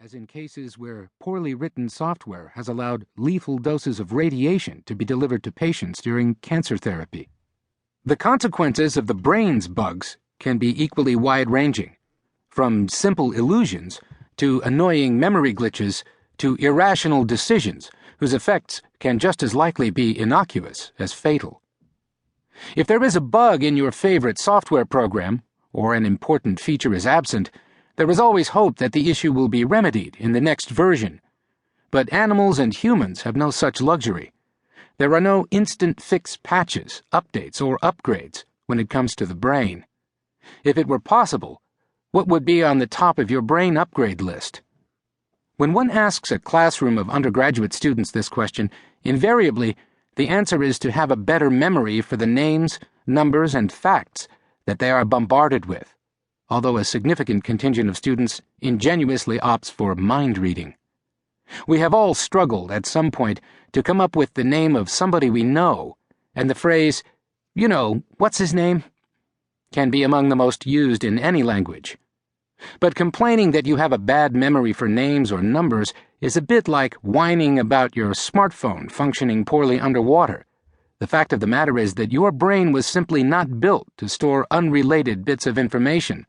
as in cases where poorly written software has allowed lethal doses of radiation to be delivered to patients during cancer therapy. The consequences of the brain's bugs can be equally wide-ranging, from simple illusions to annoying memory glitches to irrational decisions whose effects can just as likely be innocuous as fatal. If there is a bug in your favorite software program, or an important feature is absent, there is always hope that the issue will be remedied in the next version. But animals and humans have no such luxury. There are no instant fix patches, updates, or upgrades when it comes to the brain. If it were possible, what would be on the top of your brain upgrade list? When one asks a classroom of undergraduate students this question, invariably the answer is to have a better memory for the names, numbers, and facts that they are bombarded with, although a significant contingent of students ingenuously opts for mind reading. We have all struggled at some point to come up with the name of somebody we know, and the phrase, "You know, what's his name?" can be among the most used in any language. But complaining that you have a bad memory for names or numbers is a bit like whining about your smartphone functioning poorly underwater. The fact of the matter is that your brain was simply not built to store unrelated bits of information,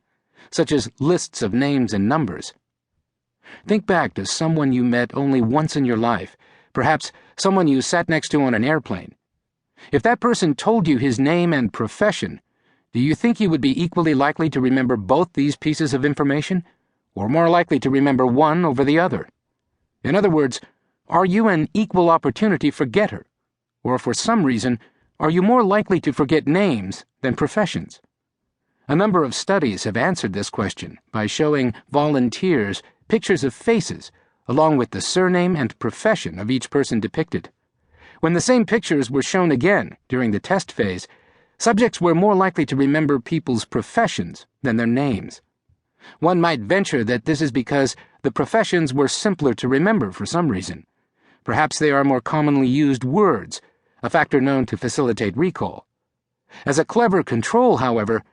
such as lists of names and numbers. Think back to someone you met only once in your life, perhaps someone you sat next to on an airplane. If that person told you his name and profession, do you think you would be equally likely to remember both these pieces of information, or more likely to remember one over the other? In other words, are you an equal opportunity forgetter, or for some reason, are you more likely to forget names than professions? A number of studies have answered this question by showing volunteers pictures of faces, along with the surname and profession of each person depicted. When the same pictures were shown again during the test phase, subjects were more likely to remember people's professions than their names. One might venture that this is because the professions were simpler to remember for some reason. Perhaps they are more commonly used words, a factor known to facilitate recall. As a clever control, however,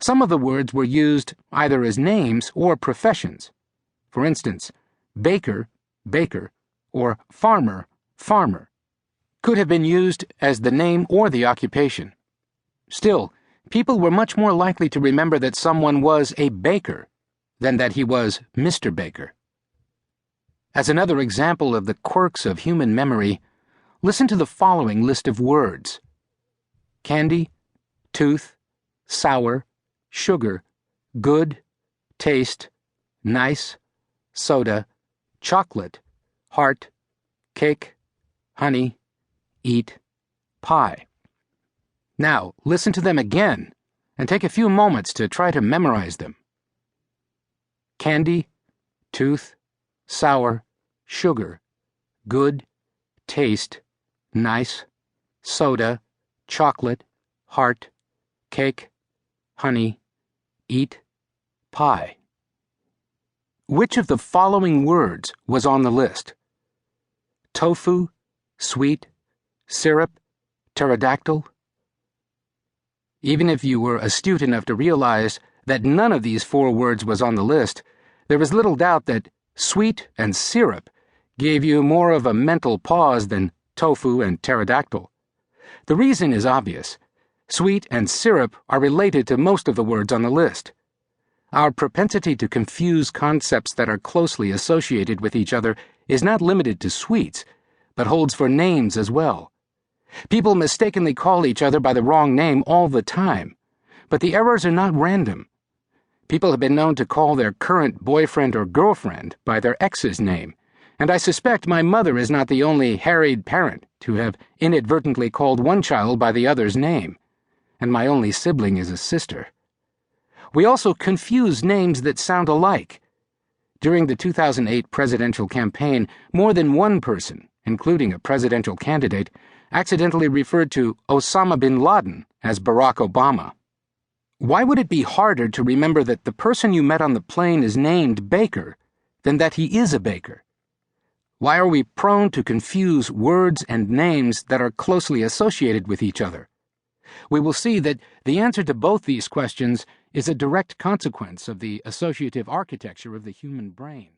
some of the words were used either as names or professions. For instance, baker, baker, or farmer, farmer, could have been used as the name or the occupation. Still, people were much more likely to remember that someone was a baker than that he was Mr. Baker. As another example of the quirks of human memory, listen to the following list of words: candy, tooth, sour, sugar, good, taste, nice, soda, chocolate, heart, cake, honey, eat, pie. Now, listen to them again, and take a few moments to try to memorize them. Candy, tooth, sour, sugar, good, taste, nice, soda, chocolate, heart, cake, honey, eat, pie. Which of the following words was on the list? Tofu, sweet, syrup, pterodactyl? Even if you were astute enough to realize that none of these four words was on the list, there is little doubt that sweet and syrup gave you more of a mental pause than tofu and pterodactyl. The reason is obvious. Sweet and syrup are related to most of the words on the list. Our propensity to confuse concepts that are closely associated with each other is not limited to sweets, but holds for names as well. People mistakenly call each other by the wrong name all the time, but the errors are not random. People have been known to call their current boyfriend or girlfriend by their ex's name, and I suspect my mother is not the only harried parent to have inadvertently called one child by the other's name, and my only sibling is a sister. We also confuse names that sound alike. During the 2008 presidential campaign, more than one person, including a presidential candidate, accidentally referred to Osama bin Laden as Barack Obama. Why would it be harder to remember that the person you met on the plane is named Baker than that he is a baker? Why are we prone to confuse words and names that are closely associated with each other? We will see that the answer to both these questions is a direct consequence of the associative architecture of the human brain.